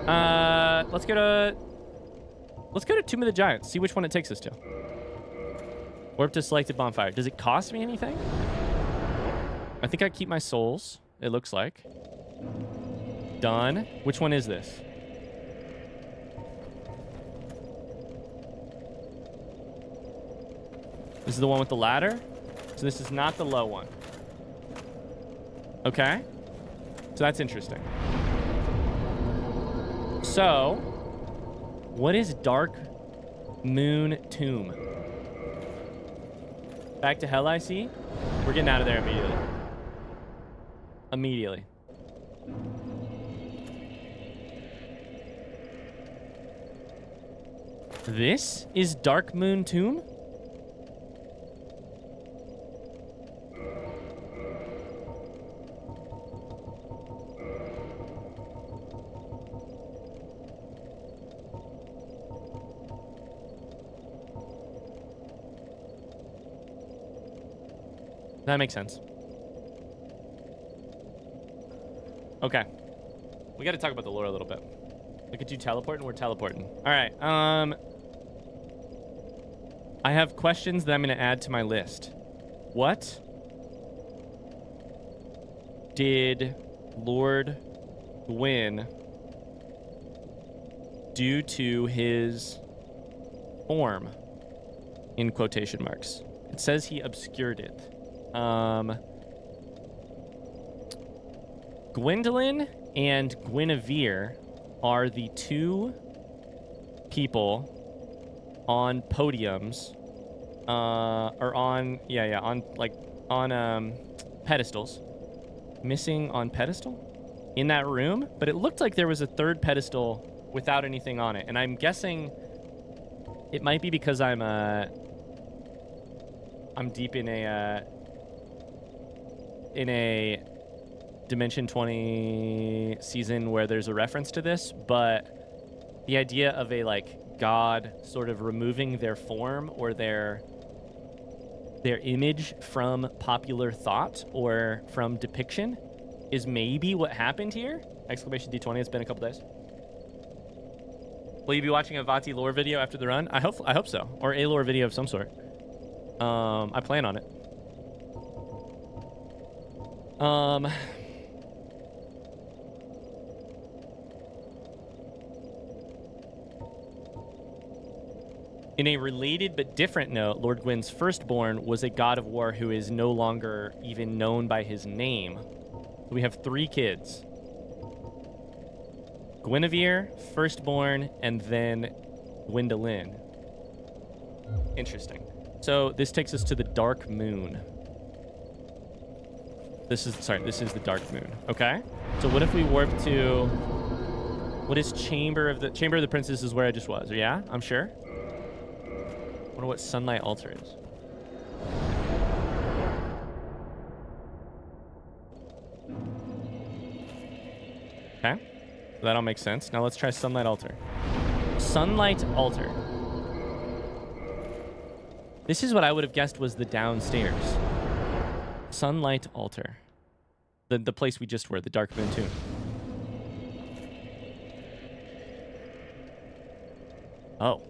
Let's go to Tomb of the Giants. See which one it takes us to. Warp to selected bonfire. Does it cost me anything? I think I keep my souls, it looks like. Done. Which one is this? This is the one with the ladder? So this is not the low one. Okay. So that's interesting. So, what is Dark Moon Tomb? Back to hell, I see. We're getting out of there immediately. Immediately. This is Dark Moon Tomb? That makes sense. Okay. We got to talk about the lore a little bit. Look at you teleporting. We're teleporting. All right. I have questions that I'm going to add to my list. What did Lord Gwyn do to his form? In quotation marks. It says he obscured it. Gwendolyn and Gwynevere are the two people on podiums, or on, on pedestals. Missing on pedestal in that room, but it looked like there was a third pedestal without anything on it, and I'm guessing it might be because I'm deep in a Dimension 20 season where there's a reference to this, but the idea of a god sort of removing their form or their image from popular thought or from depiction is maybe what happened here. Exclamation D20. It's been a couple days. Will you be watching a Vati lore video after the run? I hope so, or a lore video of some sort. I plan on it. In a related but different note, Lord Gwyn's firstborn was a god of war who is no longer even known by his name. We have 3 kids. Gwynevere, firstborn, and then Gwendolyn. Interesting. So this takes us to the Dark Moon. This is the Dark Moon. Okay. So what if we warp to, what is Chamber of the Princess is where I just was. Yeah, I'm sure. I wonder what Sunlight Altar is. Okay. That all makes sense. Now let's try Sunlight Altar. Sunlight Altar. This is what I would have guessed was the downstairs. Sunlight Altar. The place we just were, the Dark Moon Tomb. Oh.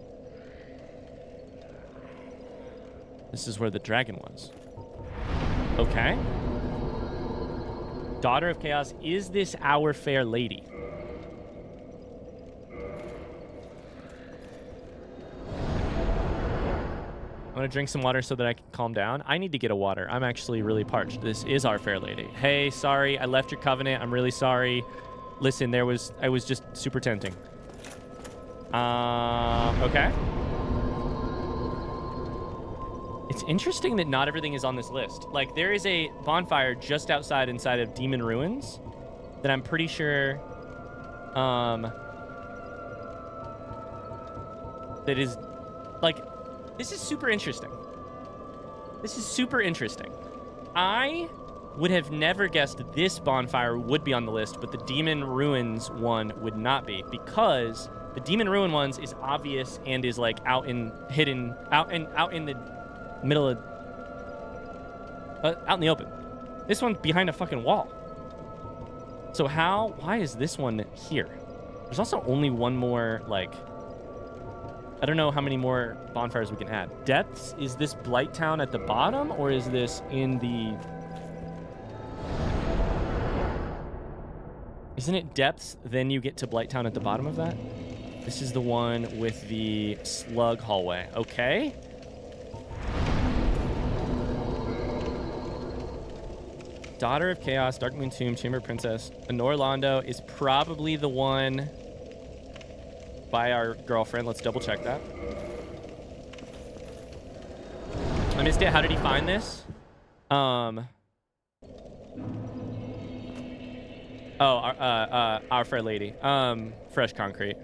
This is where the dragon was. Okay. Daughter of Chaos, is this our fair lady? I'm going to drink some water so that I can calm down. I need to get a water. I'm actually really parched. This is our fair lady. Hey, sorry. I left your covenant. I'm really sorry. Listen, I was just super tempting. Okay. It's interesting that not everything is on this list. Like, there is a bonfire just inside of Demon Ruins that I'm pretty sure, that is, like, this is super interesting. This is super interesting. I would have never guessed this bonfire would be on the list, but the Demon Ruins one would not be, because the Demon Ruin ones is obvious and is like out in the middle of, out in the open. This one's behind a fucking wall. So why is this one here? There's also only one more, like... I don't know how many more bonfires we can add. Depths, is this Blight Town at the bottom, or is this in the... Isn't it Depths, then you get to Blight Town at the bottom of that? This is the one with the slug hallway. Okay. Daughter of Chaos, Darkmoon Tomb, Chamber Princess. Honor Londo is probably the one by our girlfriend. Let's double check that. I missed it. How did he find this? Oh, Our Fair Lady. Fresh Concrete.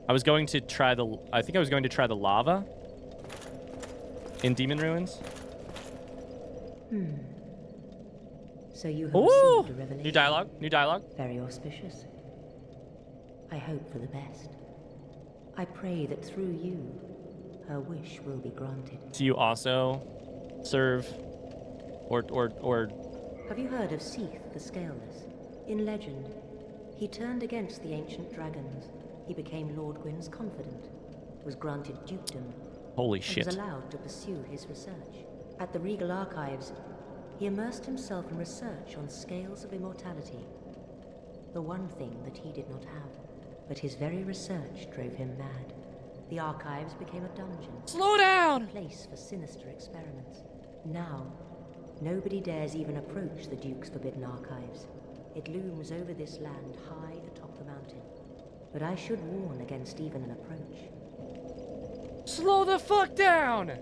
I was going to try the... I think I was going to try the lava in Demon Ruins. So you have received a revelation. New dialogue. New dialogue. Very auspicious. I hope for the best. I pray that through you, her wish will be granted. Do you also serve or... Have you heard of Seath the Scaleless? In legend, he turned against the ancient dragons. He became Lord Gwyn's confidant, was granted dukedom, Holy shit. and was allowed to pursue his research. At the Regal Archives, he immersed himself in research on scales of immortality. The one thing that he did not have. But his very research drove him mad. The archives became a dungeon. Slow down! A place for sinister experiments. Now, nobody dares even approach the Duke's forbidden archives. It looms over this land high atop the mountain. But I should warn against even an approach. Slow the fuck down!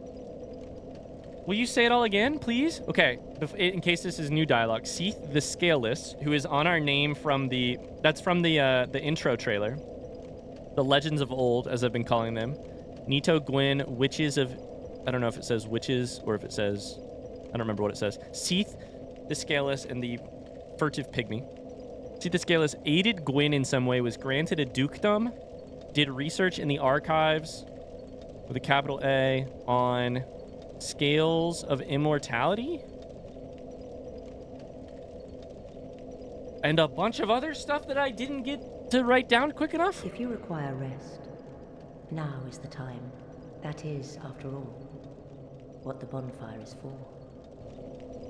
Will you say it all again, please? Okay, in case this is new dialogue. Seath the Scaleless, who is on our name from the... That's from the intro trailer. The Legends of Old, as I've been calling them. Nito, Gwyn, Witches of... I don't know if it says Witches or if it says... I don't remember what it says. Seath the Scaleless and the Furtive Pygmy. Seath the Scaleless aided Gwyn in some way, was granted a dukedom, did research in the archives with a capital A on... Scales of Immortality? And a bunch of other stuff that I didn't get to write down quick enough? If you require rest, now is the time. That is, after all, what the bonfire is for.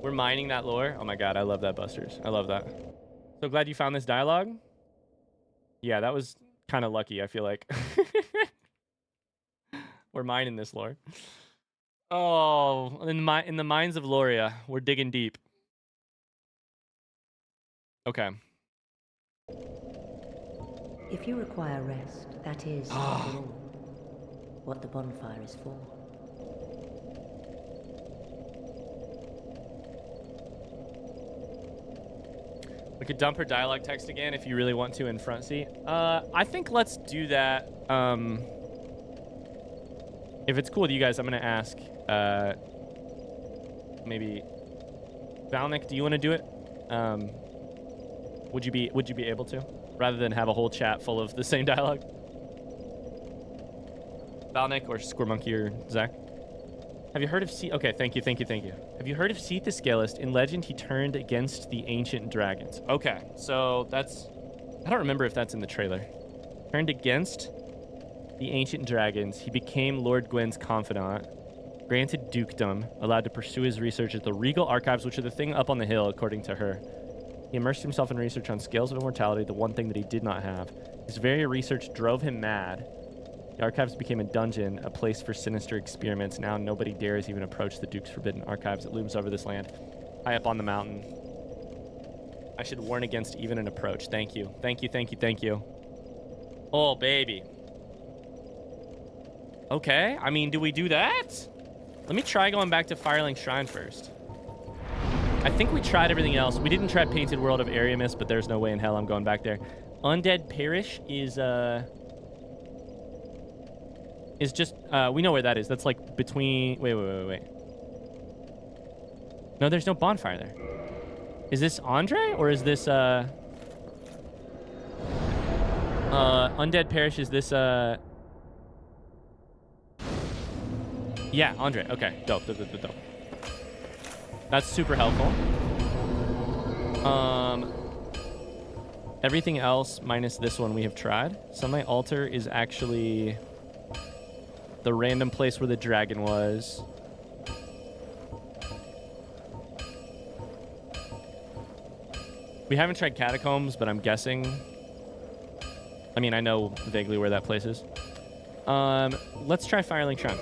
We're mining that lore? Oh my god, I love that, Busters. I love that. So glad you found this dialogue. Yeah, that was kind of lucky, I feel like. We're mining this lore. Oh, in the mines of Loria, we're digging deep. Okay. If you require rest, that is, after all, what the bonfire is for. We could dump her dialogue text again if you really want to in front seat. I think let's do that. If it's cool with you guys, I'm gonna ask. Maybe Valnick, do you want to do it? Would you be able to, rather than have a whole chat full of the same dialogue? Valnick or Squirmonkey or Zach? Have you heard of Seath? Okay, thank you. Have you heard of Seath the Scaleless? In legend, he turned against the ancient dragons. Okay, so that's... I don't remember if that's in the trailer. Turned against the ancient dragons. He became Lord Gwyn's confidant. Granted dukedom, allowed to pursue his research at the Regal Archives, which are the thing up on the hill, according to her. He immersed himself in research on scales of immortality, the one thing that he did not have. His very research drove him mad. The archives became a dungeon, a place for sinister experiments. Now nobody dares even approach the Duke's forbidden archives. It looms over this land, high up on the mountain. I should warn against even an approach. Thank you. Oh, baby. Okay, I mean, do we do that? Let me try going back to Firelink Shrine first. I think we tried everything else. We didn't try Painted World of Ariamis, but there's no way in hell I'm going back there. Undead Parish is just, we know where that is. That's like between, wait. No, there's no bonfire there. Is this Andre, or is this, Undead Parish, is this, yeah, Andre. Okay, dope. That's super helpful. Everything else minus this one we have tried. Sunlight Altar is actually the random place where the dragon was. We haven't tried Catacombs, but I'm guessing. I mean, I know vaguely where that place is. Let's try Firelink Shrine.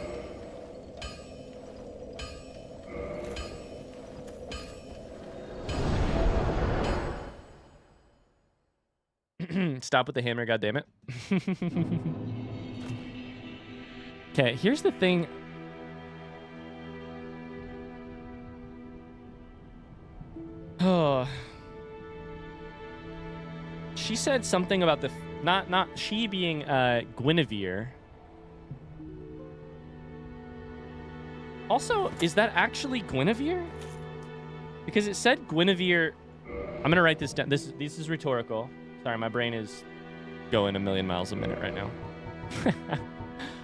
Stop with the hammer, goddammit. Okay, here's the thing. Oh. She said something about the... Not she being Gwynevere. Also, is that actually Gwynevere? Because it said Gwynevere... I'm going to write this down. This is rhetorical. Sorry, my brain is going a million miles a minute right now.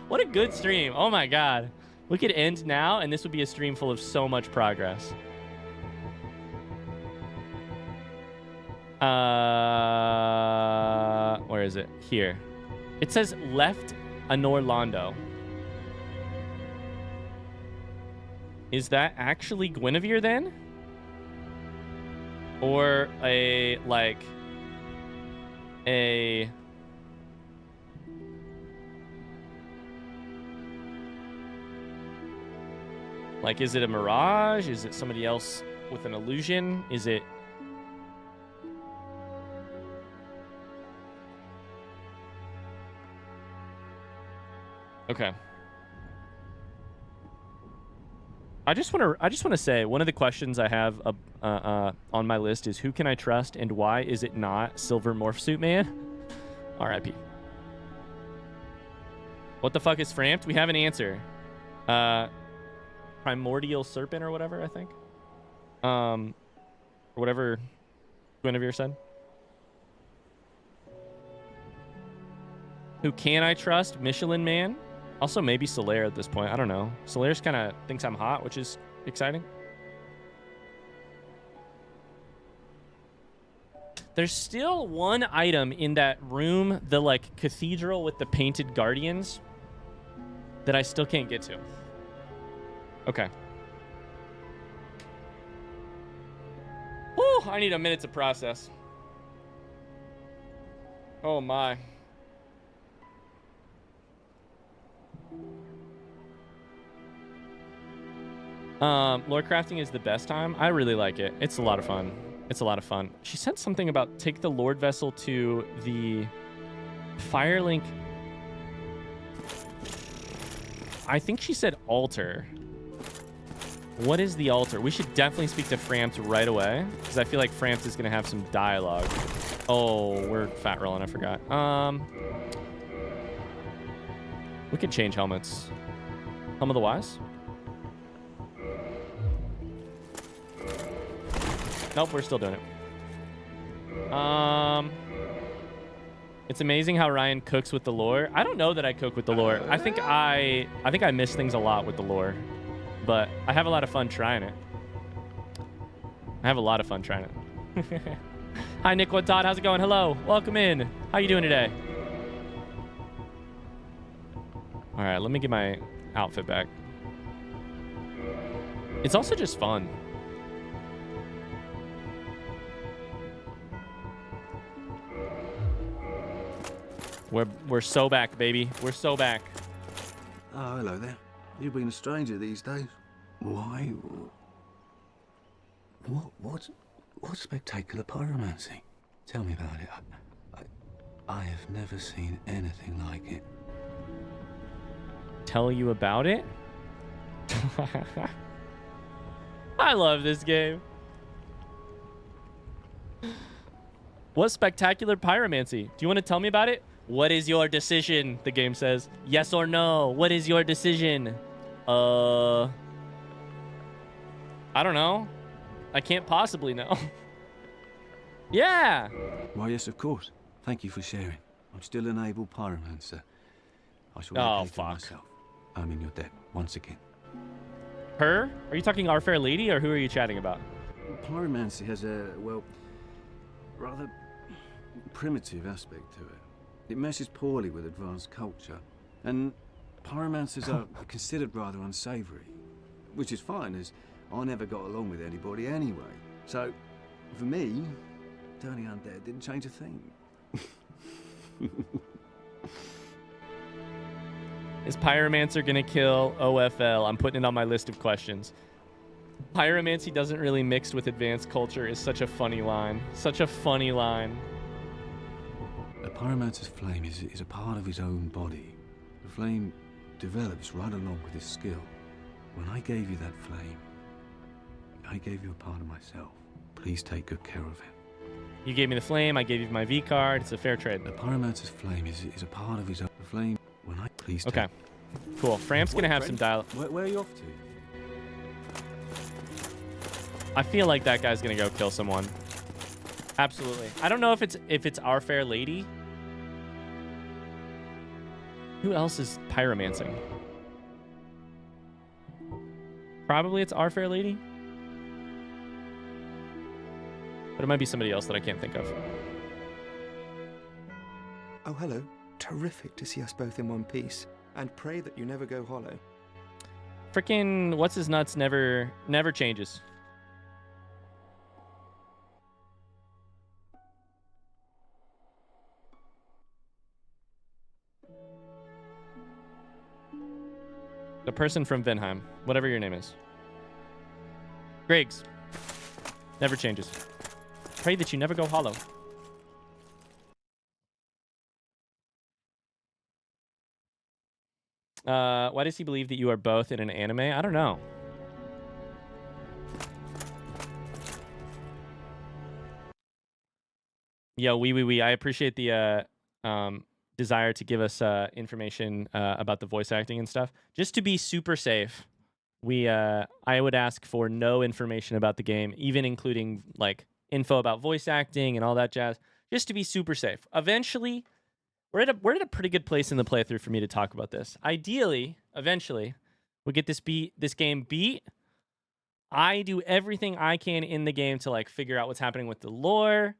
What a good stream. Oh my god. We could end now, and this would be a stream full of so much progress. Where is it? Here. It says left Anorlando. Is that actually Gwynevere then? Or a, like... a... Like, is it a mirage? Is it somebody else with an illusion? Is it... Okay. I just want to say one of the questions I have on my list is who can I trust and why is it not Silver Morph Suit Man? R.I.P. What the fuck is Framped? We have an answer. Primordial Serpent or whatever, I think. Or whatever Gwynevere said. Who can I trust? Michelin Man? Also, maybe Solaire at this point. I don't know. Solaire's kind of thinks I'm hot, which is exciting. There's still one item in that room, the, like, cathedral with the painted guardians, that I still can't get to. Okay. Whew, I need a minute to process. Oh, my. Lore crafting is the best time. I really like it. It's a lot of fun. It's a lot of fun. She said something about take the Lordvessel to the Firelink. I think she said altar. What is the altar? We should definitely speak to Frampt right away because I feel like Frampt is going to have some dialogue. Oh, we're fat rolling. I forgot. We could change helmets. Helm of the Wise? Nope, we're still doing it. It's amazing how Ryan cooks with the lore. I don't know that I cook with the lore. I think I miss things a lot with the lore, but I have a lot of fun trying it. Hi, Nick Todd. How's it going? Hello. Welcome in. How you doing today? All right, let me get my outfit back. It's also just fun. We're so back, baby. We're so back. Oh, hello there. You've been a stranger these days. Why? What spectacular pyromancy? Tell me about it. I have never seen anything like it. Tell you about it? I love this game. What spectacular pyromancy? Do you want to tell me about it? What is your decision? The game says. Yes or no? What is your decision? I don't know. I can't possibly know. Yeah. Why, yes, of course. Thank you for sharing. I'm still an able pyromancer. I shall dedicate to myself. I'm in your debt once again. Her? Are you talking Our Fair Lady, or who are you chatting about? Pyromancy has a, well, rather primitive aspect to it. It meshes poorly with advanced culture. And pyromancers are considered rather unsavory. Which is fine, as I never got along with anybody anyway. So, for me, turning undead didn't change a thing. Is Pyromancer gonna kill OFL? I'm putting it on my list of questions. Pyromancy doesn't really mix with advanced culture is such a funny line. Such a funny line. A pyromancer's flame is a part of his own body. The flame develops right along with his skill. When I gave you that flame, I gave you a part of myself. Please take good care of it. You gave me the flame, I gave you my V card. It's a fair trade. The pyromancer's flame is a part of his own. The flame, when I please take... Okay, cool. Framp's gonna have some dialogue. Where are you off to? I feel like that guy's gonna go kill someone. Absolutely. I don't know if it's Our Fair Lady. Who else is pyromancing? Probably it's Our Fair Lady. But it might be somebody else that I can't think of. Oh, hello. Terrific to see us both in one piece. And pray that you never go hollow. Frickin' what's his nuts never changes. The person from Vinheim, whatever your name is. Griggs. Never changes. Pray that you never go hollow. Why does he believe that you are both in an anime? I don't know. Yo, wee. I appreciate the desire to give us information about the voice acting and stuff. Just to be super safe, I would ask for no information about the game, even including like info about voice acting and all that jazz, just to be super safe. Eventually, we're at a pretty good place in the playthrough for me to talk about this. Ideally, eventually, we get this game beat. I do everything I can in the game to like figure out what's happening with the lore.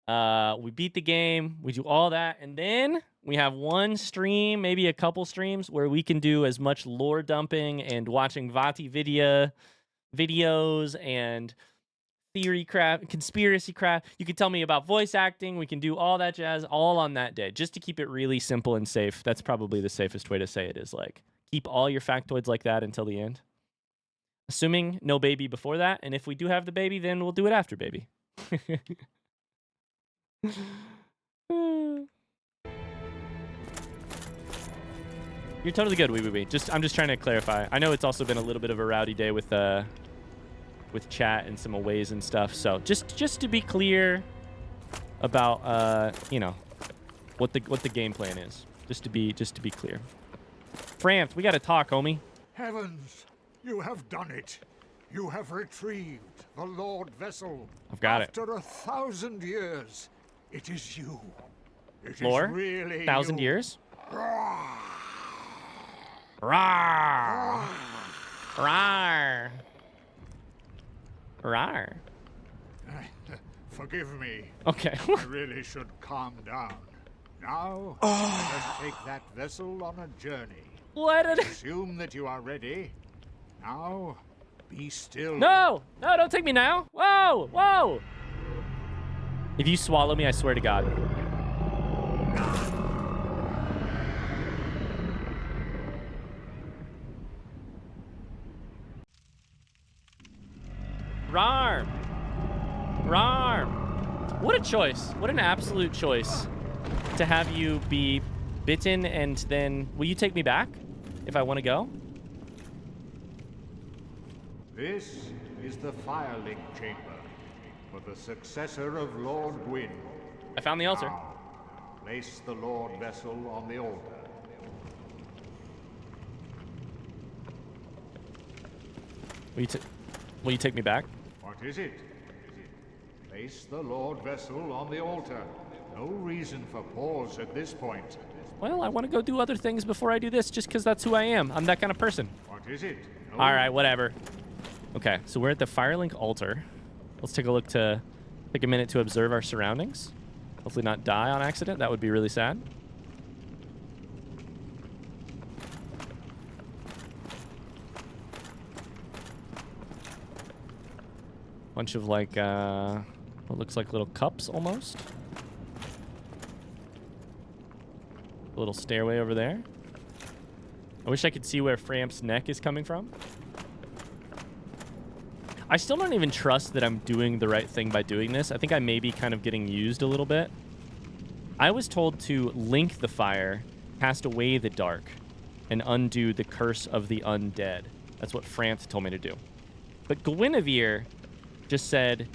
We beat the game, we do all that, and then we have one stream, maybe a couple streams, where we can do as much lore dumping and watching Vati videos and theory crap, conspiracy crap. You can tell me about voice acting. We can do all that jazz all on that day, just to keep it really simple and safe. That's probably the safest way to say it, is like keep all your factoids like that until the end. Assuming no baby before that, and if we do have the baby, then we'll do it after baby. You're totally good, wee. I'm just trying to clarify. I know it's also been a little bit of a rowdy day with chat and some aways and stuff. So just to be clear about you know, what the game plan is. Just to be clear. Frampt, we gotta talk, homie. Heavens, you have done it. You have retrieved the Lordvessel. I've got it. After 1,000 years, it is you. It Lore? is really 1,000 you. years? Rawr. Rawr. Rawr. Forgive me. Okay. I really should calm down. Now, let us take that vessel on a journey. What? Assume that you are ready. Now, be still. No, don't take me now. Whoa. If you swallow me, I swear to God. Rawr. What a choice. What an absolute choice to have you be bitten, and then will you take me back if I want to go? This is the Firelink Chamber for the successor of Lord Gwyn. I found the altar. Now, place the Lordvessel on the altar. Will you take me back? What is it? Place the Lordvessel on the altar. No reason for pause at this point. Well, I want to go do other things before I do this, just because that's who I am. I'm that kind of person. What is it? No. All right, whatever. Okay, so we're at the Firelink altar. Let's take a minute to observe our surroundings. Hopefully not die on accident. That would be really sad. Bunch of like, what looks like little cups almost. A little stairway over there. I wish I could see where Framp's neck is coming from. I still don't even trust that I'm doing the right thing by doing this. I think I may be kind of getting used a little bit. I was told to link the fire, cast away the dark, and undo the curse of the undead. That's what Frampt told me to do. But Gwynevere just said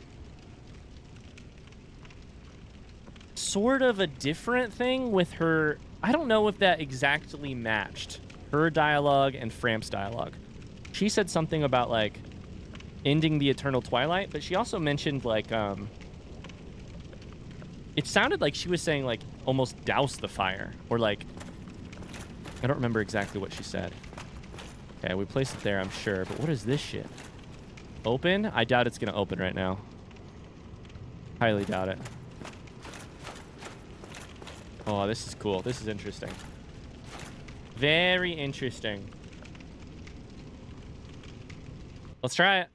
sort of a different thing with her. I don't know if that exactly matched her dialogue and Framp's dialogue. She said something about like ending the eternal twilight, but she also mentioned like it sounded like she was saying like almost douse the fire, or like I don't remember exactly what she said. Okay, we placed it there, I'm sure, but what is this shit? Open? I doubt it's gonna open right now. Highly doubt it. Oh, this is cool. This is interesting. Very interesting. Let's try it.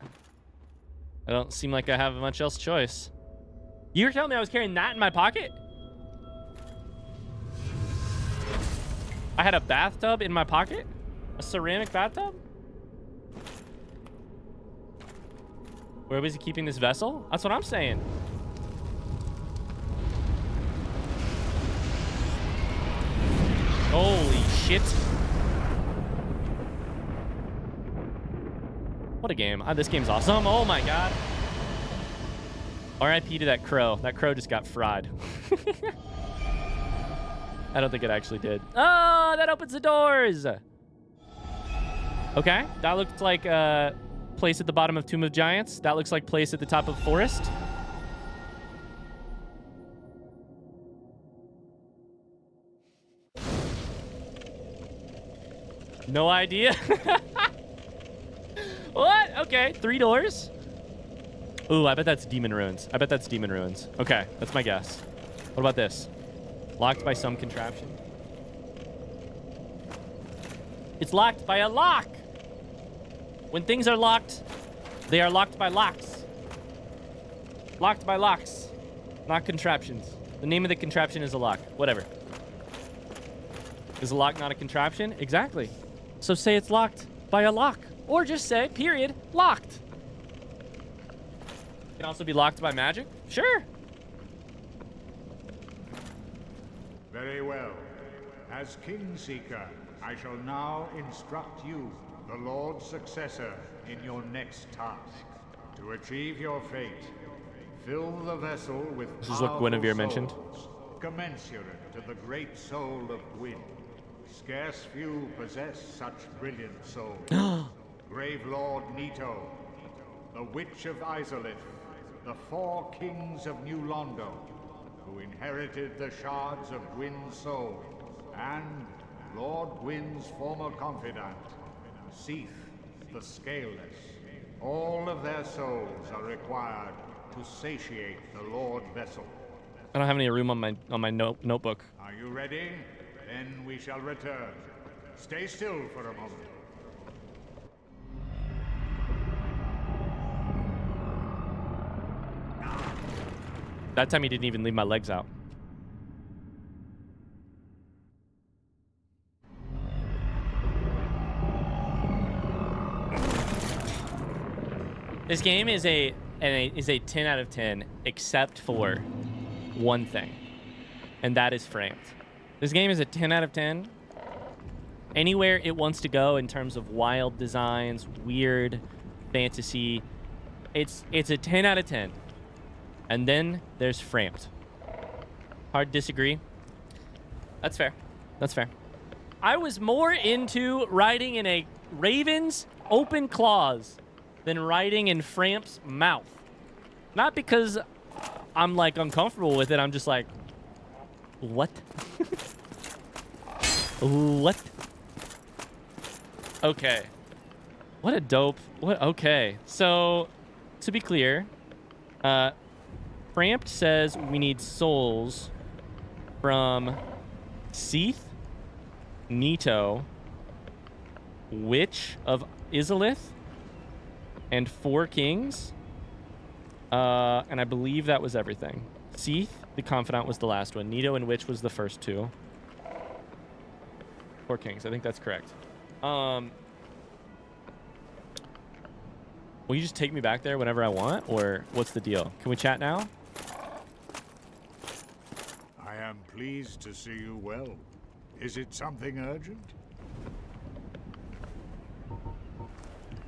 I don't seem like I have much else choice. You were telling me I was carrying that in my pocket? I had a bathtub in my pocket? A ceramic bathtub? Where was he keeping this vessel? That's what I'm saying. Holy shit. What a game. This game's awesome. Oh my god. RIP to that crow. That crow just got fried. I don't think it actually did. Oh, that opens the doors. Okay, that looked like place at the bottom of Tomb of Giants. That looks like place at the top of Forest. No idea. What? Okay, 3 doors. Ooh, I bet that's Demon Ruins. I bet that's Demon Ruins. Okay, that's my guess. What about this? Locked by some contraption. It's locked by a lock. When things are locked, they are locked by locks. Locked by locks, not contraptions. The name of the contraption is a lock. Whatever. Is a lock not a contraption? Exactly. So say it's locked by a lock. Or just say, period, locked. It can also be locked by magic. Sure. Very well. As Kingseeker, I shall now instruct you, the Lord's successor, in your next task. To achieve your fate, fill the vessel with This is what Gwynevere mentioned. Commensurate to the great soul of Gwyn. Scarce few possess such brilliant souls. Grave Lord Nito, the Witch of Izalith, the 4 kings of New Londo, who inherited the shards of Gwyn's soul, and Lord Gwyn's former confidant, Seath, the Scaleless. All of their souls are required to satiate the Lordvessel. I don't have any room on my notebook. Are you ready? Then we shall return. Stay still for a moment. That time he didn't even leave my legs out. This game is a 10 out of 10, except for one thing, and that is framed. This game is a 10 out of 10. Anywhere it wants to go in terms of wild designs, weird fantasy, it's a 10 out of 10. And then there's Framped. Hard to disagree. That's fair. That's fair. I was more into riding in a raven's open claws than riding in Framp's mouth. Not because I'm like uncomfortable with it. I'm just like, what? What? Okay. What a dope. What? Okay. So, to be clear, Frampt says we need souls from Seath, Nito, Witch of Izalith, and 4 Kings. And I believe that was everything. Seath, the Confidant, was the last one. Nito and Witch was the first 2. 4 Kings. I think that's correct. Will you just take me back there whenever I want, or what's the deal? Can we chat now? I am pleased to see you well. Is it something urgent?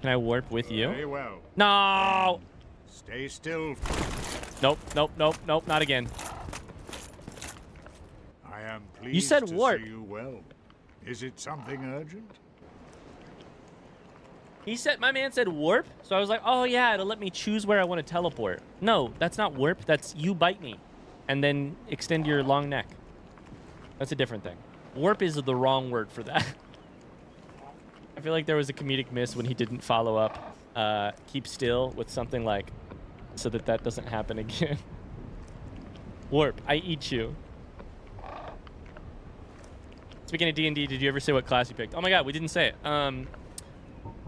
Can I warp with you? Very well. No! Stay still. Nope, nope, nope, nope, not again. I am pleased You said to warp. see you well. Is it something urgent? My man said warp, so I was like, oh yeah, it'll let me choose where I want to teleport. No, that's not warp, that's you bite me. And then extend your long neck. That's a different thing. Warp is the wrong word for that. I feel like there was a comedic miss when he didn't follow up keep still with something like, so that doesn't happen again. Warp, I eat you. Speaking of D&D, did you ever say what class you picked? Oh my god, we didn't say it.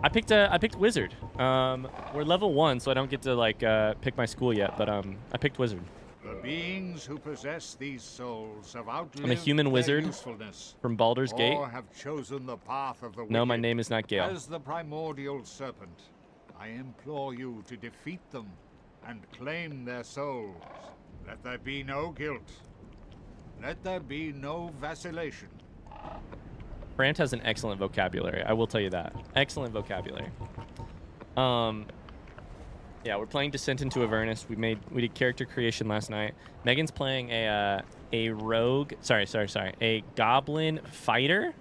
I picked Wizard. We're level 1, so I don't get to like pick my school yet, but I picked Wizard. The beings who possess these souls have outlived I'm a human their wizard usefulness, from Baldur's Gate. or have chosen the path of the No, my wicked. name is not Gale. As the primordial serpent, I implore you to defeat them and claim their souls. Let there be no guilt. Let there be no vacillation. Brant has an excellent vocabulary. I will tell you that. Excellent vocabulary. Yeah, we're playing Descent into Avernus. We did character creation last night. Megan's playing a rogue. A goblin fighter,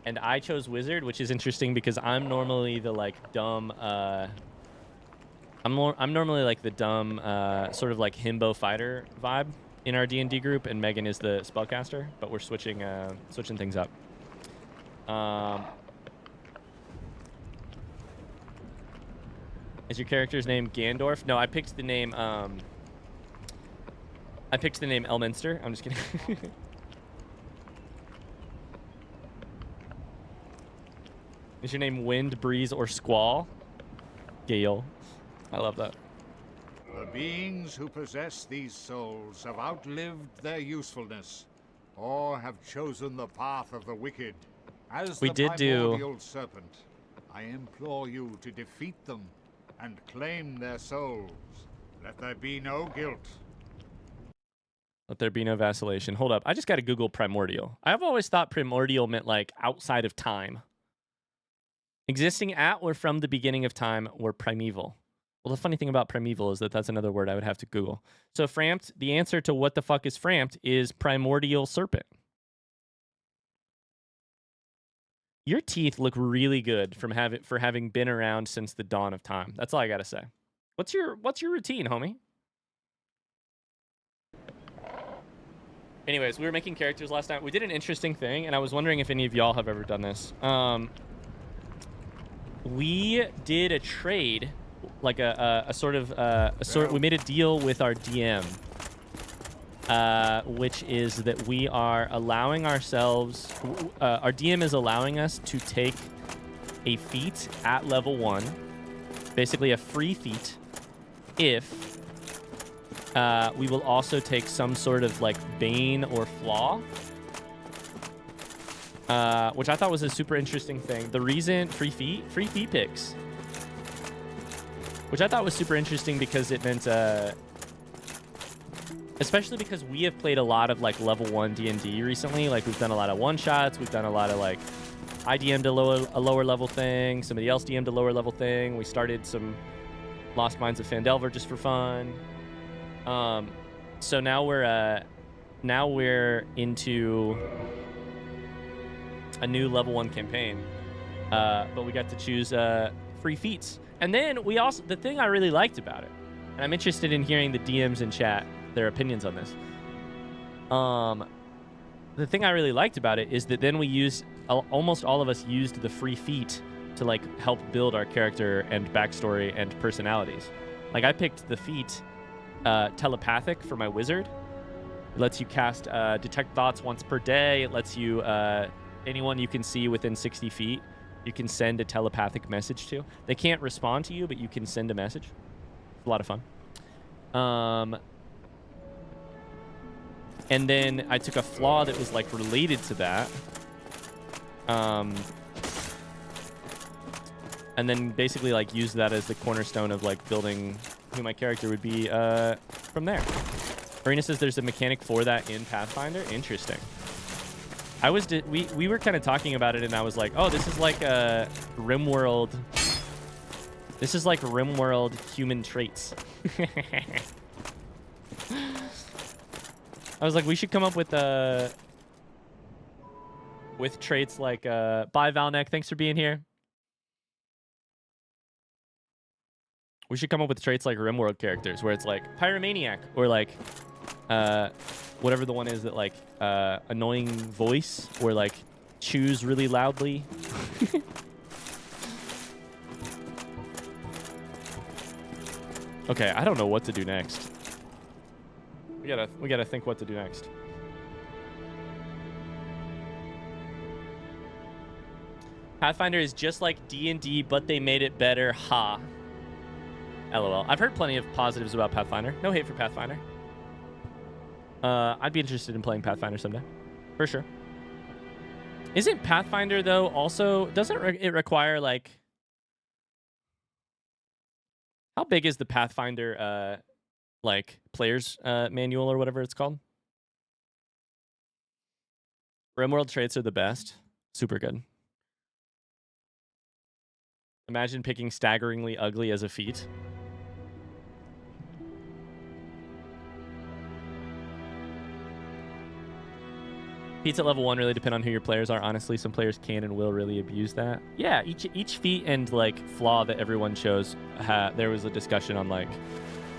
and I chose wizard, which is interesting because I'm normally the like dumb. I'm normally like the dumb sort of like himbo fighter vibe in our D&D group, and Megan is the spellcaster. But we're switching things up. Is your character's name Gandorf? No, I picked the name Elminster. I'm just kidding. Is your name Wind, Breeze, or Squall? Gale. I love that. The beings who possess these souls have outlived their usefulness, or have chosen the path of the wicked. As We the did do- primordial serpent, I implore you to defeat them and claim their souls. Let there be no guilt. Let there be no vacillation. Hold up. I just got to Google primordial. I've always thought primordial meant like outside of time. Existing at or from the beginning of time or primeval. Well, the funny thing about primeval is that that's another word I would have to Google. So Frampt, the answer to what the fuck is Frampt is primordial serpent. Your teeth look really good for having been around since the dawn of time. That's all I gotta say. What's your routine, homie? Anyways, we were making characters last night. We did an interesting thing, and I was wondering if any of y'all have ever done this. We did a trade, like we made a deal with our DM, which is that we are allowing ourselves, our DM is allowing us to take a feat at level 1, basically a free feat, if we will also take some sort of like Bane or Flaw, which I thought was a super interesting thing. The reason, free feat picks, which I thought was super interesting because it meant, especially because we have played a lot of like level 1 D&D recently. Like we've done a lot of one-shots. We've done a lot of like, I DM'd a lower level thing. Somebody else DM'd a lower level thing. We started some Lost Mines of Phandelver just for fun. So now we're into a new level 1 campaign. But we got to choose free feats. And then we also, the thing I really liked about it, and I'm interested in hearing the DMs in chat, their opinions on this. The thing I really liked about it is that then we used, almost all of us used the free feat to like help build our character and backstory and personalities. Like I picked the feat telepathic for my wizard. It lets you cast detect thoughts once per day. It lets you anyone you can see within 60 feet, you can send a telepathic message to. They can't respond to you, but you can send a message. It's a lot of fun. And then I took a flaw that was like related to that. And then basically like used that as the cornerstone of like building who my character would be from there. Marina says there's a mechanic for that in Pathfinder. Interesting. We were kind of talking about it, and I was like, oh, this is like a RimWorld. This is like RimWorld human traits. I was like, we should come up with traits like bye Valnek, thanks for being here. We should come up with traits like RimWorld characters where it's like Pyromaniac or like whatever the one is that like annoying voice or like chews really loudly. Okay, I don't know what to do next. We gotta think what to do next. Pathfinder is just like D&D, but they made it better. Ha. LOL. I've heard plenty of positives about Pathfinder. No hate for Pathfinder. I'd be interested in playing Pathfinder someday, for sure. Isn't Pathfinder though also doesn't it require like how big is the Pathfinder like player's manual or whatever it's called? RimWorld traits are the best. Super good. Imagine picking staggeringly ugly as a feat. Feats at level 1 really depend on who your players are. Honestly, some players can and will really abuse that. Yeah, each feat and like flaw that everyone chose, there was a discussion on like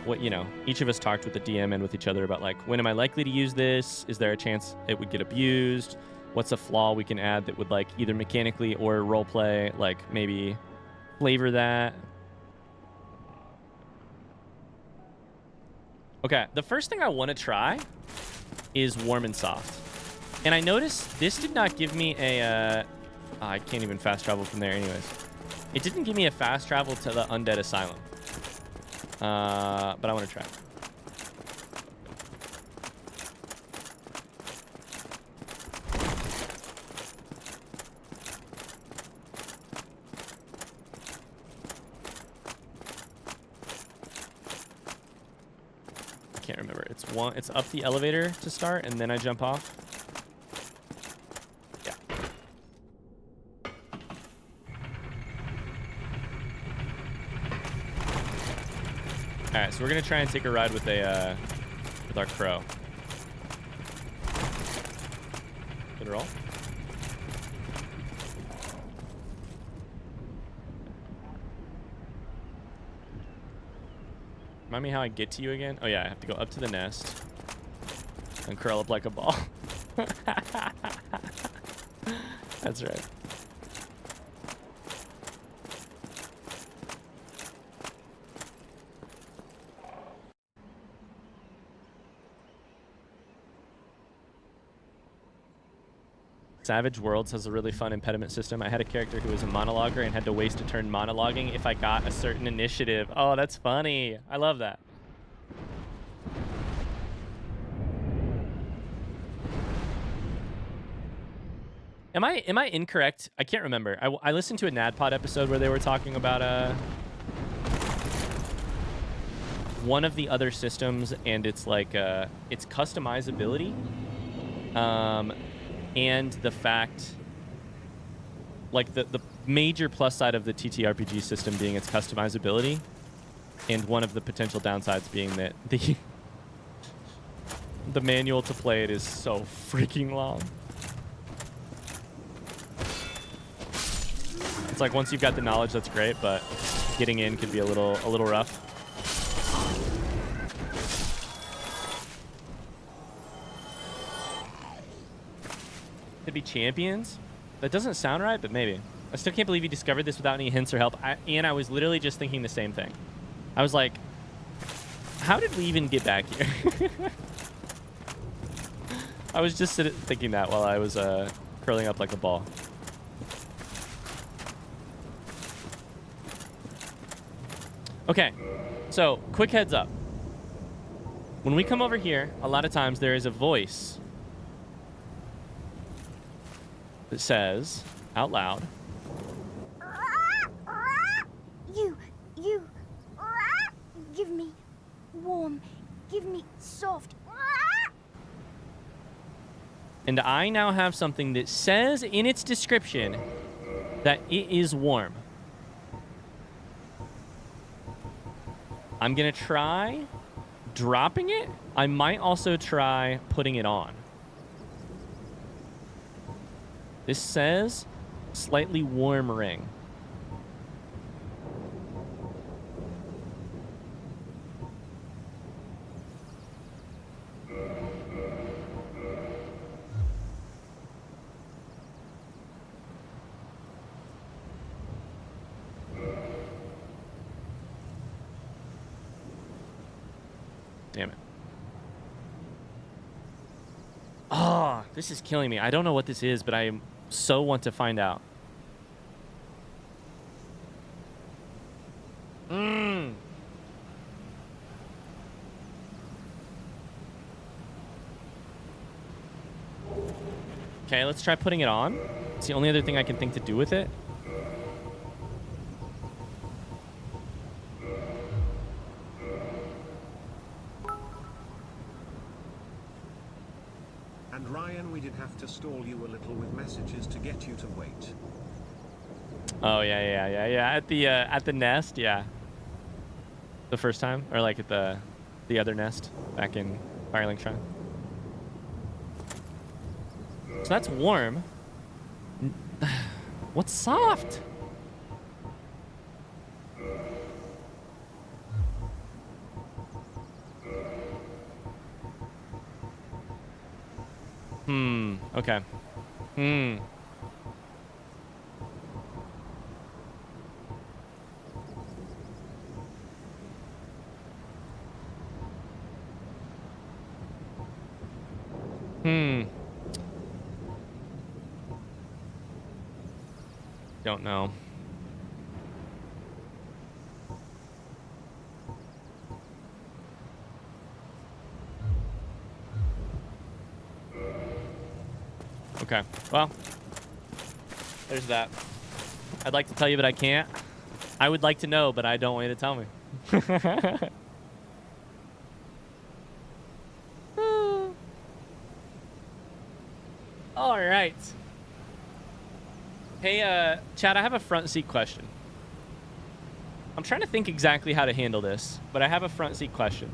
what, you know, each of us talked with the DM and with each other about like, when am I likely to use this? Is there a chance it would get abused? What's a flaw we can add that would like either mechanically or roleplay, like maybe flavor that? Okay, the first thing I want to try is warm and soft. And I noticed this did not give me a... I can't even fast travel from there anyways. It didn't give me a fast travel to the Undead Asylum. But I want to try. I can't remember. It's up the elevator to start, and then I jump off. All right, so we're gonna try and take a ride with our crow. Good roll. Remind me how I get to you again? Oh yeah, I have to go up to the nest and curl up like a ball. That's right. Savage Worlds has a really fun impediment system. I had a character who was a monologuer and had to waste a turn monologuing if I got a certain initiative. Oh, that's funny. I love that. Am I incorrect? I can't remember. I listened to a NADPOD episode where they were talking about one of the other systems, and it's like its customizability. And the fact, like the major plus side of the TTRPG system being its customizability, and one of the potential downsides being that the manual to play it is so freaking long. It's like once you've got the knowledge, that's great, but getting in could be a little rough. Could be champions. That doesn't sound right, but maybe. I still can't believe you discovered this without any hints or help. And I was literally just thinking the same thing. I was like, How did we even get back here? I was just thinking that while I was curling up like a ball. Okay, so quick heads up. When we come over here, a lot of times there is a voice that says out loud, You, give me warm, give me soft. and I now have something that says in its description that it is warm. I'm gonna try dropping it. I might also try putting it on. This says slightly warm ring. Damn it. Oh, this is killing me. I don't know what this is, but I so want to find out. Okay, let's try putting it on. It's the only other thing I can think to do with it. And Ryan, we did have to stall you a little with messages to get you to wait. Oh yeah. At the nest, yeah. The first time, or like at the other nest back in Firelink Shrine. So that's warm. What's soft? Okay. Don't know. Okay, well, there's that. I'd like to tell you, but I can't. I would like to know, but I don't want you to tell me. All right. Hey, Chad, I have a front seat question. I'm trying to think exactly how to handle this, but I have a front seat question.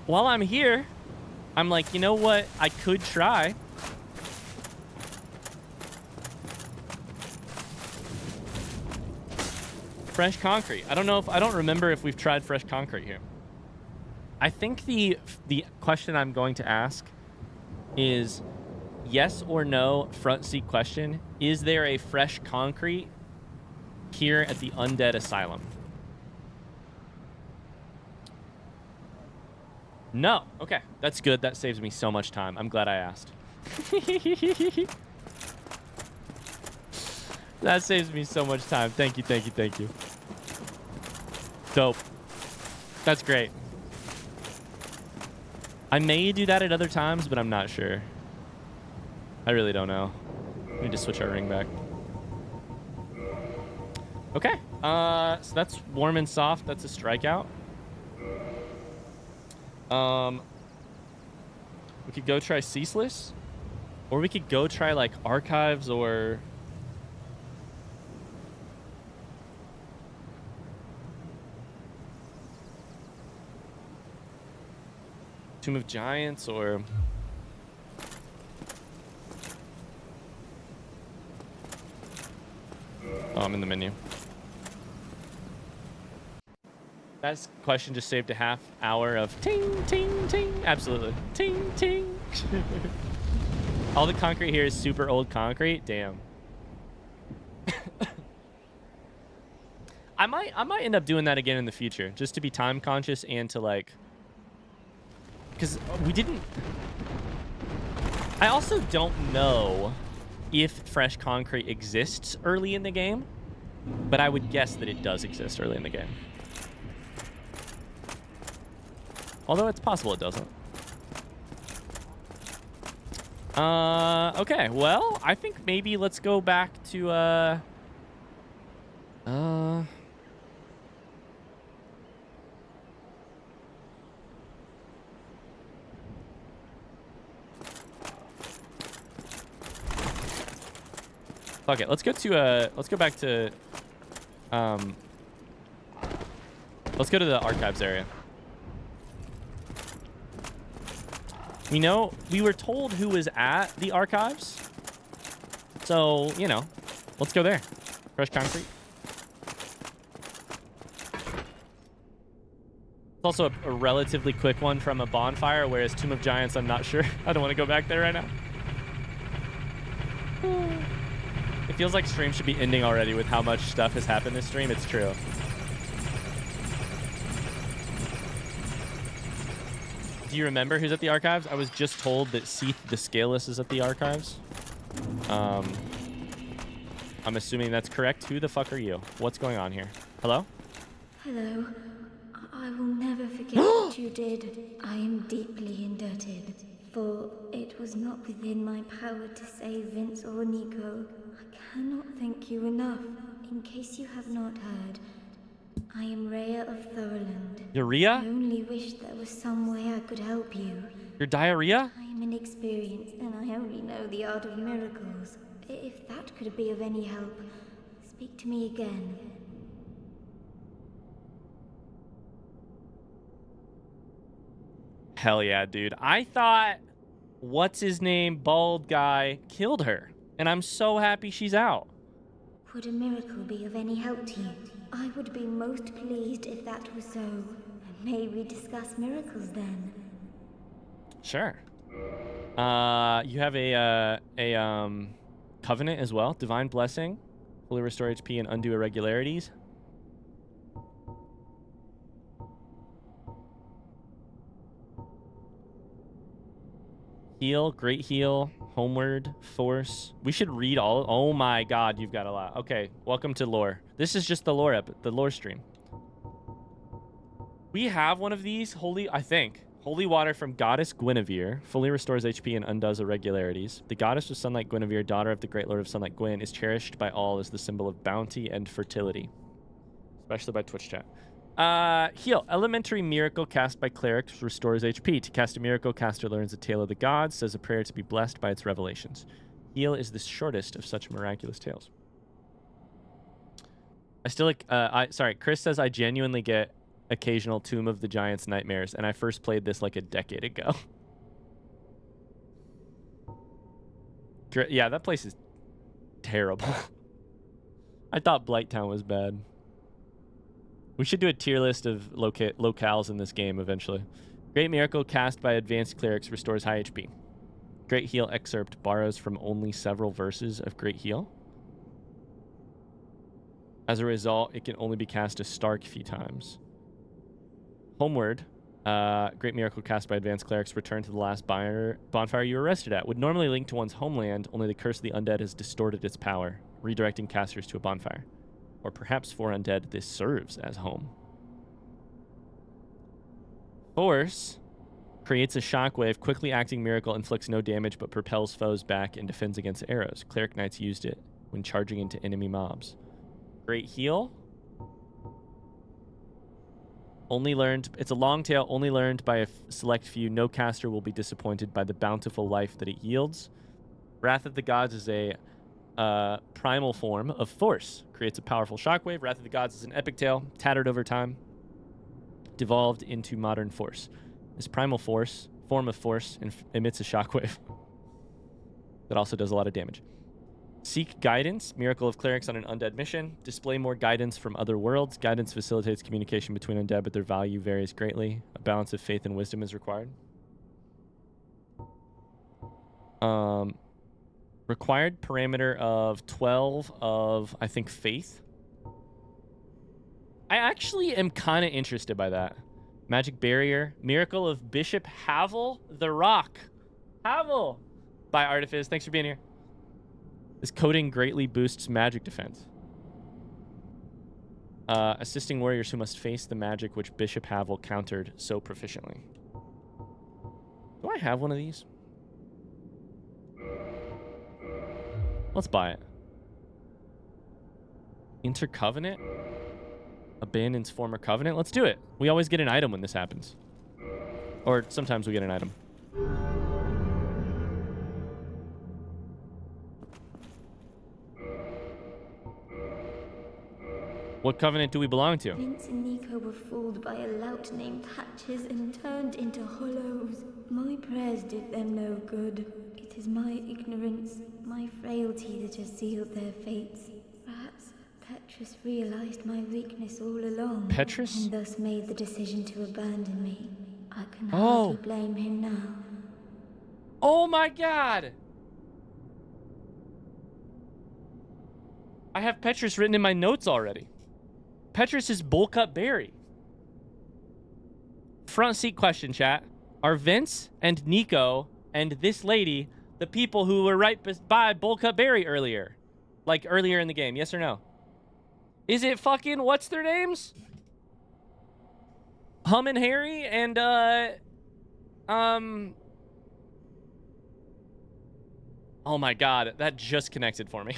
While I'm here, I'm like, you know what I could try? Fresh concrete. I don't remember if we've tried fresh concrete here. I think the question I'm going to ask is yes or no front seat question. Is there a fresh concrete here at the Undead Asylum? No. Okay. That's good. That saves me so much time. I'm glad I asked. That saves me so much time. Thank you, thank you, thank you. Dope. That's great. I may do that at other times, but I'm not sure. I really don't know. I need to switch our ring back. Okay. So that's warm and soft. That's a strikeout. We could go try Ceaseless, or we could go try like Archives or Tomb of Giants, or oh, I'm in the menu. That question just saved a half hour of ting, ting, ting. Absolutely. Ting, ting. All the concrete here is super old concrete. Damn. I might end up doing that again in the future, just to be time conscious and to like, because we didn't. I also don't know if fresh concrete exists early in the game, but I would guess that it does exist early in the game. Although it's possible it doesn't. Okay, well, I think maybe let's go back to, okay, let's go to, let's go back to, let's go to the archives area. We know, we were told who was at the archives. So, you know, let's go there. Fresh concrete. It's also a relatively quick one from a bonfire, whereas Tomb of Giants, I'm not sure. I don't want to go back there right now. It feels like stream should be ending already with how much stuff has happened this stream. It's true. Do you remember who's at the archives? I was just told that Seath the Scaleless is at the archives. I'm assuming that's correct. Who the fuck are you? What's going on here? Hello? Hello. I will never forget what you did. I am deeply indebted, for it was not within my power to save Vince or Nico. I cannot thank you enough. In case you have not heard, I am Rea of Thorolund. You're Rea? I only wish there was some way I could help you. Your diarrhea? I am inexperienced and I only know the art of miracles. If that could be of any help, speak to me again. Hell yeah, dude. I thought, what's his name, bald guy, killed her. And I'm so happy she's out. Would a miracle be of any help to you? I would be most pleased if that was so. May we discuss miracles then? Sure. You have a covenant as well. Divine blessing, fully restore HP and undo irregularities. Heal, great heal, homeward, force. We should read all. Oh my god, you've got a lot. Okay, welcome to lore. This is just the lore stream. We have one of these, I think. Holy water from goddess Gwynevere. Fully restores HP and undoes irregularities. The goddess of sunlight Gwynevere, daughter of the great lord of sunlight Gwyn, is cherished by all as the symbol of bounty and fertility. Especially by Twitch chat. Heal. Elementary miracle cast by clerics restores HP. To cast a miracle, caster learns the tale of the gods, says a prayer to be blessed by its revelations. Heal is the shortest of such miraculous tales. I still like, sorry, Chris says I genuinely get occasional Tomb of the Giants nightmares, and I first played this like a decade ago. Yeah, that place is terrible. I thought Blighttown was bad. We should do a tier list of locales in this game eventually. Great Miracle cast by advanced clerics restores high HP. Great Heal excerpt borrows from only several verses of Great Heal. As a result, it can only be cast a stark few times. Homeward, Great Miracle cast by advanced clerics return to the last bonfire you were arrested at. Would normally link to one's homeland, only the Curse of the Undead has distorted its power, redirecting casters to a bonfire. Or perhaps for undead, this serves as home. Force creates a shockwave. Quickly acting miracle inflicts no damage but propels foes back and defends against arrows. Cleric Knights used it when charging into enemy mobs. Great Heal. Only learned. It's a long tail. Only learned by a select few. No caster will be disappointed by the bountiful life that it yields. Wrath of the Gods is a primal form of force. Creates a powerful shockwave. Wrath of the Gods is an epic tale, tattered over time, devolved into modern force. This primal form of force emits a shockwave that also does a lot of damage. Seek guidance, miracle of clerics on an undead mission. Display more guidance from other worlds. Guidance facilitates communication between undead, but their value varies greatly. A balance of faith and wisdom is required. Required parameter of 12 of, I think, faith. I actually am kind of interested by that. Magic Barrier. Miracle of Bishop Havel the Rock. Havel! By Artifice. Thanks for being here. This coating greatly boosts magic defense. Assisting warriors who must face the magic which Bishop Havel countered so proficiently. Do I have one of these? Let's buy it. Intercovenant? Abandons former covenant? Let's do it. We always get an item when this happens. Or sometimes we get an item. What covenant do we belong to? Vince and Nico were fooled by a lout named Patches and turned into hollows. My prayers did them no good. It is my ignorance, my frailty that has sealed their fates. Perhaps Petrus realized my weakness all along. Petrus? And thus made the decision to abandon me. I can Oh. hardly blame him now. Oh my god! I have Petrus written in my notes already. Petrus is Bullcut Berry. Front seat question, chat. Are Vince and Nico and this lady the people who were right by Bullcut Berry earlier? Like earlier in the game, yes or no? Is it fucking, what's their names? Hum and Harry and, oh my god, that just connected for me.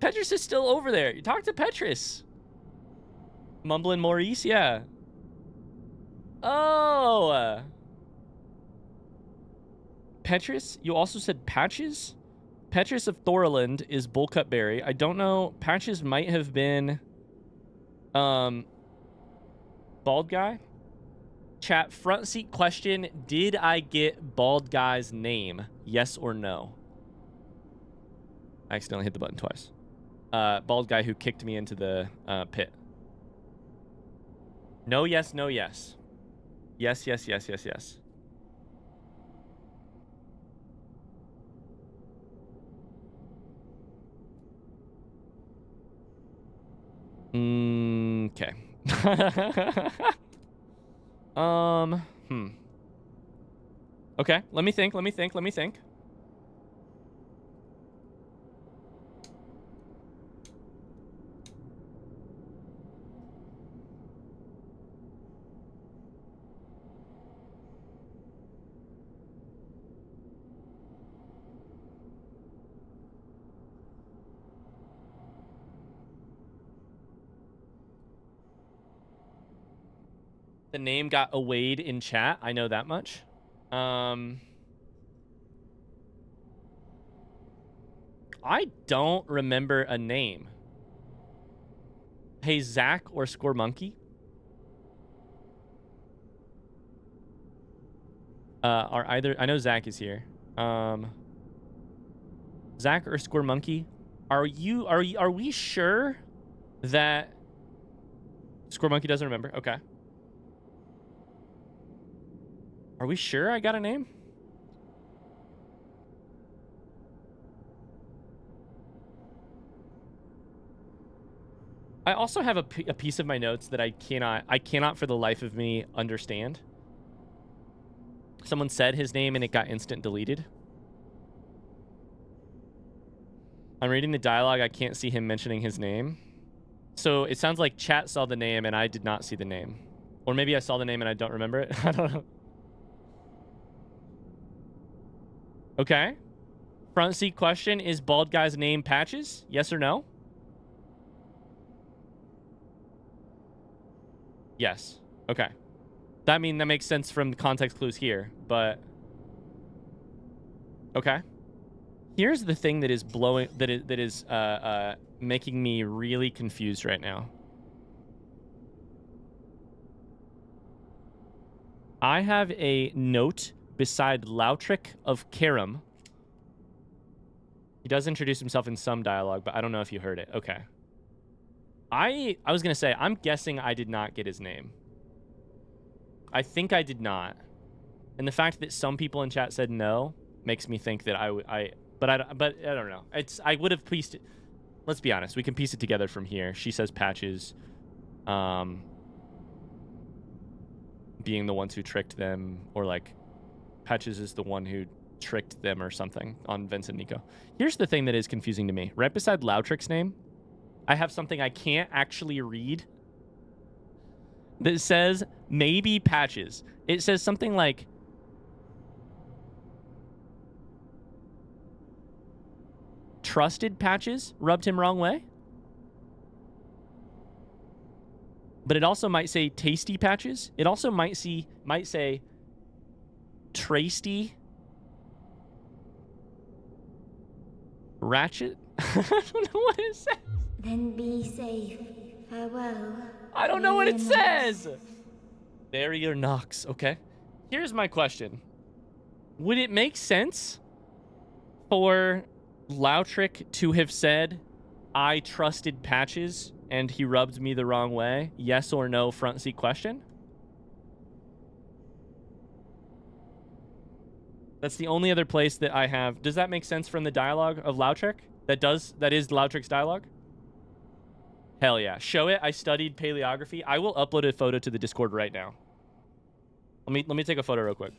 Petrus is still over there. You talk to Petrus. Mumbling Maurice, yeah. Oh. Petrus? You also said Patches? Petrus of Thorolund is Bullcut Berry. I don't know. Patches might have been bald guy. Chat, front seat question. Did I get bald guy's name? Yes or no? I accidentally hit the button twice. Bald guy who kicked me into the pit. No, yes, no, yes. Yes, yes, yes, yes, yes. Okay. Okay, let me think. The name got awayed in chat. I know that much. I don't remember a name. Hey, Zach or Score Monkey? Are either... I know Zach is here. Zach or Score Monkey? Are we sure that... Score Monkey doesn't remember? Okay. Are we sure I got a name? I also have a piece of my notes that I cannot for the life of me understand. Someone said his name and it got instant deleted. I'm reading the dialogue. I can't see him mentioning his name. So it sounds like chat saw the name and I did not see the name. Or maybe I saw the name and I don't remember it. I don't know. Okay. Front seat question. Is bald guy's name Patches? Yes or no? Yes. Okay. That makes sense from the context clues here, but... Okay. Here's the thing that is making me really confused right now. I have a note beside Lautric of Karam. He does introduce himself in some dialogue, but I don't know if you heard it. Okay. I was going to say, I'm guessing I did not get his name. I think I did not. And the fact that some people in chat said no makes me think that but I don't know. I would have pleased let's be honest. We can piece it together from here. She says Patches being the ones who tricked them, or like Patches is the one who tricked them or something on Vince and Nico. Here's the thing that is confusing to me. Right beside Lautrick's name, I have something I can't actually read that says maybe Patches. It says something like trusted Patches rubbed him wrong way. But it also might say tasty Patches. It also might say Trasty Ratchet. I don't know what it says. Then be safe. Farewell. I don't know what it says. Barrier Knox. Okay. Here's my question. Would it make sense for Lautrick to have said, I trusted Patches and he rubbed me the wrong way? Yes or no front seat question? That's the only other place that I have. Does that make sense from the dialogue of Lautrick? That is Lautrick's dialogue? Hell yeah. Show it. I studied paleography. I will upload a photo to the Discord right now. Let me take a photo real quick.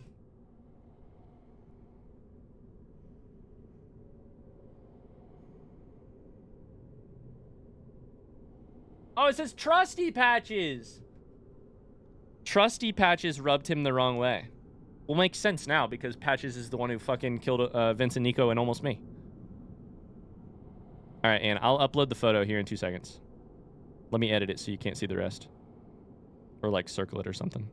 Oh, it says Trusty Patches. Trusty Patches rubbed him the wrong way. Will make sense now because Patches is the one who fucking killed Vince and Nico and almost me. All right, and I'll upload the photo here in 2 seconds. Let me edit it so you can't see the rest. Or like circle it or something.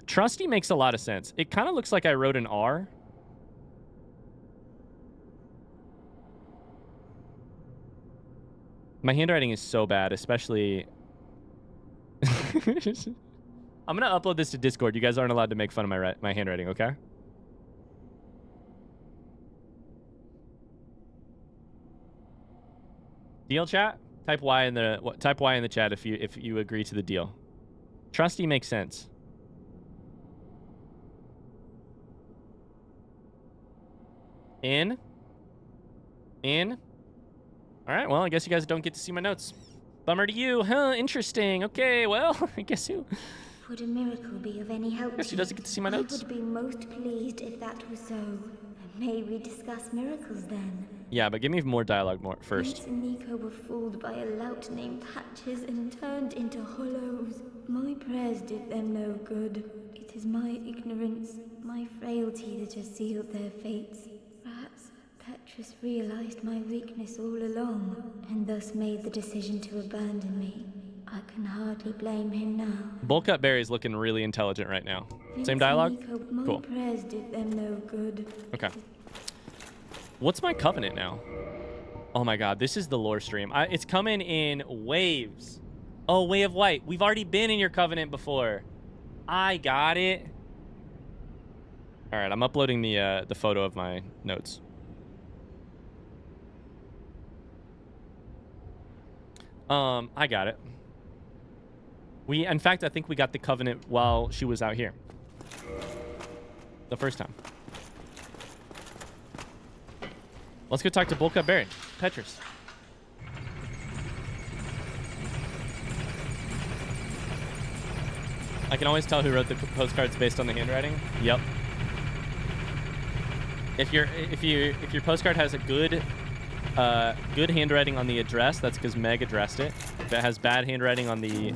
Trusty makes a lot of sense. It kind of looks like I wrote an R. My handwriting is so bad, especially... I'm going to upload this to Discord. You guys aren't allowed to make fun of my handwriting, okay? Deal chat? Type Y in the chat if you agree to the deal. Trusty makes sense. In. All right, well, I guess you guys don't get to see my notes. Bummer to you, huh? Interesting. Okay, well, I guess you... Would a miracle be of any help? Guess she doesn't get to see my notes. I would be most pleased if that was so. May we discuss miracles then? Yeah, but give me more dialogue first. Vince and Nico were fooled by a lout named Patches and turned into hollows. My prayers did them no good. It is my ignorance, my frailty that has sealed their fates. Perhaps Petrus realized my weakness all along, and thus made the decision to abandon me. I can hardly blame him now. Bulk-Up Barry's looking really intelligent right now. Vince Same dialogue? Nico, my Cool. prayers did them no good. Okay. What's my covenant now? Oh my god, this is the lore stream. It's coming in waves. Oh, Way of White. We've already been in your covenant before. I got it. All right, I'm uploading the photo of my notes. I got it. In fact, I think we got the covenant while she was out here. The first time. Let's go talk to Bulk-Up Baron. Petrus. I can always tell who wrote the postcards based on the handwriting. Yep. If your postcard has a good handwriting on the address, that's because Meg addressed it. If it has bad handwriting on the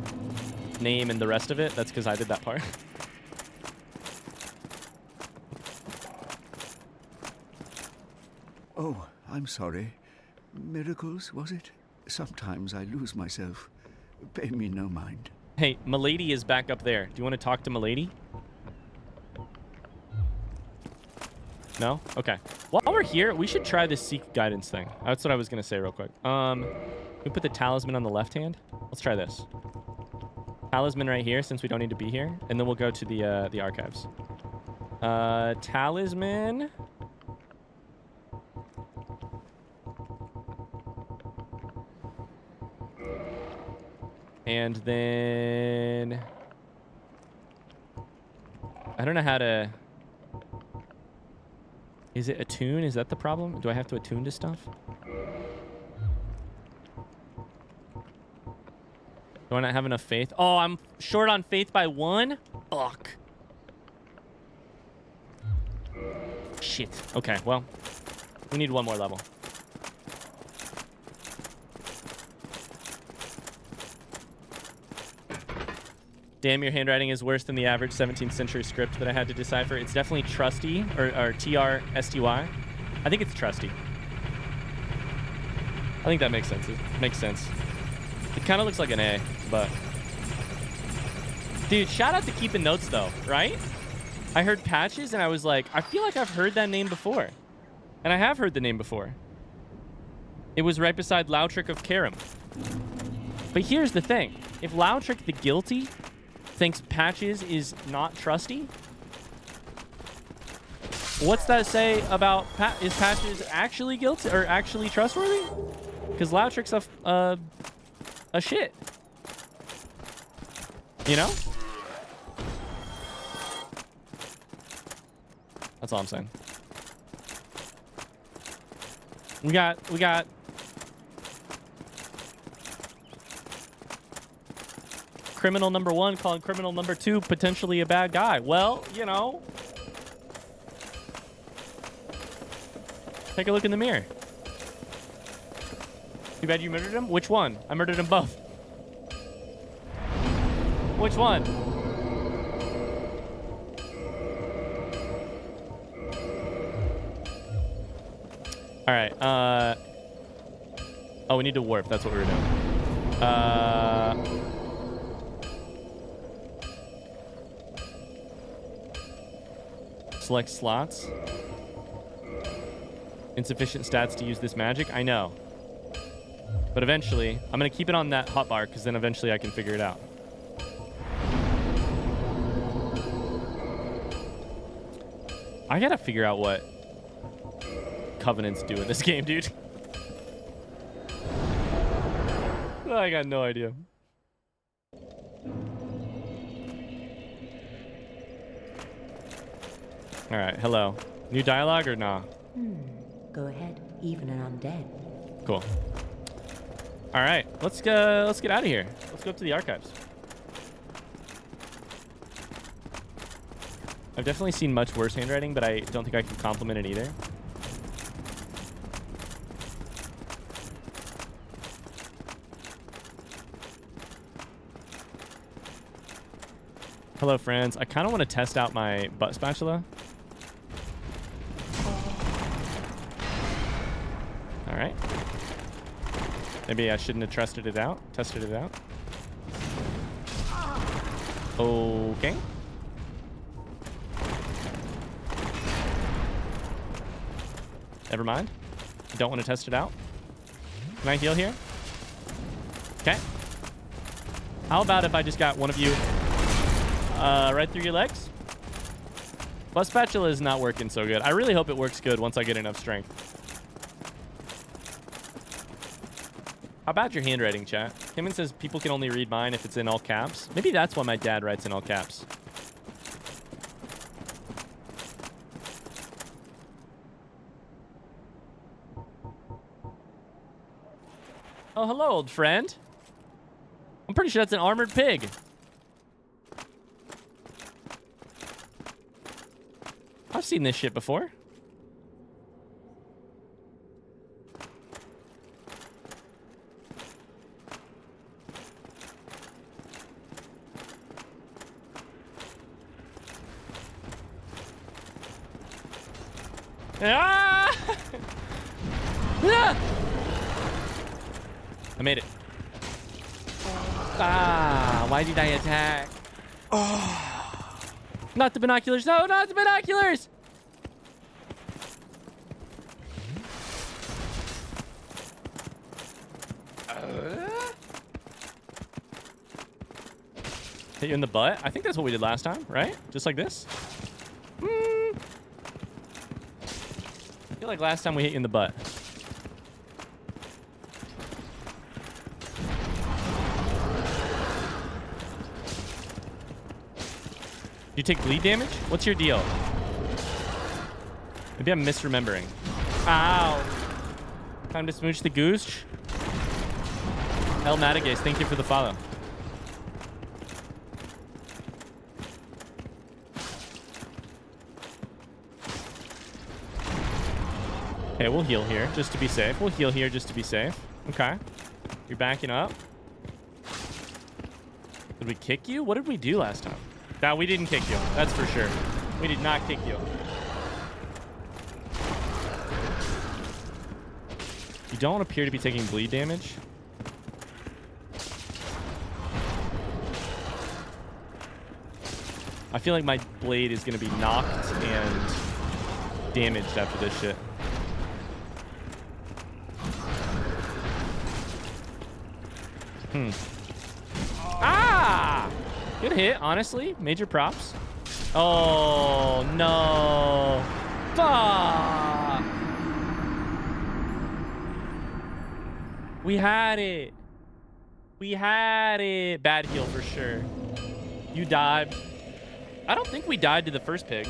name and the rest of it, that's because I did that part. Oh, I'm sorry. Miracles, was it? Sometimes I lose myself. Pay me no mind. Hey, Milady is back up there. Do you want to talk to Milady? No? Okay. While we're here, we should try this Seek guidance thing. That's what I was going to say real quick. We put the talisman on the left hand. Let's try this. Talisman right here, since we don't need to be here. And then we'll go to the archives. Talisman. And then... I don't know how to... Is it attune? Is that the problem? Do I have to attune to stuff? Do I not have enough faith? Oh, I'm short on faith by 1? Fuck. Shit. Okay, well, we need 1 more level. Damn, your handwriting is worse than the average 17th century script that I had to decipher. It's definitely trusty, or T-R-S-T-Y. I think it's trusty. I think that makes sense. It makes sense. It kind of looks like an A, but... Dude, shout out to keeping notes, though, right? I heard Patches, and I was like, I feel like I've heard that name before. And I have heard the name before. It was right beside Lautric of Karam. But here's the thing. If Lautric the Guilty thinks Patches is not trusty, what's that say about is Patches actually guilty or actually trustworthy? Because Lautric's a shit. You know? That's all I'm saying. We got criminal number 1 calling criminal number 2 potentially a bad guy. Well, you know, take a look in the mirror. Too bad you murdered him? Which one? I murdered them both. Which one? All right. Oh, we need to warp. That's what we were doing. Select slots. Insufficient stats to use this magic. I know. But eventually, I'm going to keep it on that hotbar because then eventually I can figure it out. I got to figure out what covenants do in this game, dude. I got no idea. All right, hello. New dialogue or nah? Go ahead. Even an undead. Cool. All right, let's go. Let's get out of here. Let's go up to the archives. I've definitely seen much worse handwriting, but I don't think I can compliment it either. Hello, friends. I kind of want to test out my butt spatula. All right. Maybe I shouldn't have tested it out. Okay. Never mind. Don't want to test it out. Can I heal here? Okay. How about if I just got one of you right through your legs? Butt spatula is not working so good. I really hope it works good once I get enough strength. How about your handwriting, chat? Kimmin says people can only read mine if it's in all caps. Maybe that's why my dad writes in all caps. Oh, hello, old friend. I'm pretty sure that's an armored pig. I've seen this shit before. Ah! Ah! I made it. Ah, why did I attack? Oh. Not the binoculars. No, not the binoculars. Hit you in the butt? I think that's what we did last time, right? Just like this? I feel like last time we hit you in the butt. You take bleed damage? What's your deal? Maybe I'm misremembering. Ow. Time to smooch the goose. El Madagas, thank you for the follow. Okay, we'll heal here just to be safe. We'll heal here just to be safe. Okay. You're backing up. Did we kick you? What did we do last time? No, we didn't kick you. That's for sure. We did not kick you. You don't appear to be taking bleed damage. I feel like my blade is going to be knocked and damaged after this shit. Ah! Good hit, honestly. Major props. Oh, no. Fuck! We had it. We had it. Bad heal for sure. You died. I don't think we died to the first pig.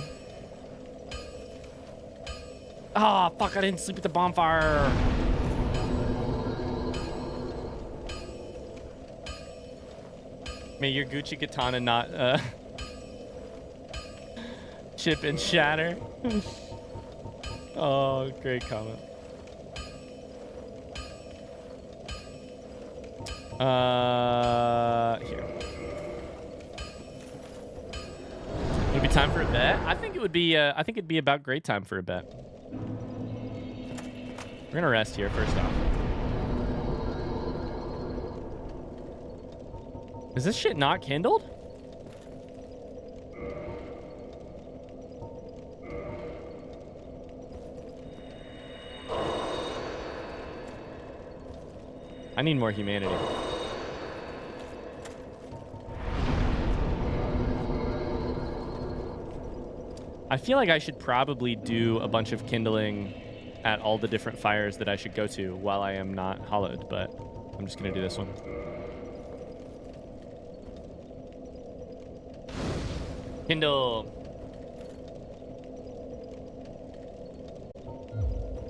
Ah, oh, fuck, I didn't sleep at the bonfire. May your Gucci katana not chip and shatter. Oh, great comment. Here. Would it be time for a bet? I think it would be. I think it'd be about great time for a bet. We're gonna rest here first off. Is this shit not kindled? I need more humanity. I feel like I should probably do a bunch of kindling at all the different fires that I should go to while I am not hollowed, but I'm just gonna do this one. Kindle.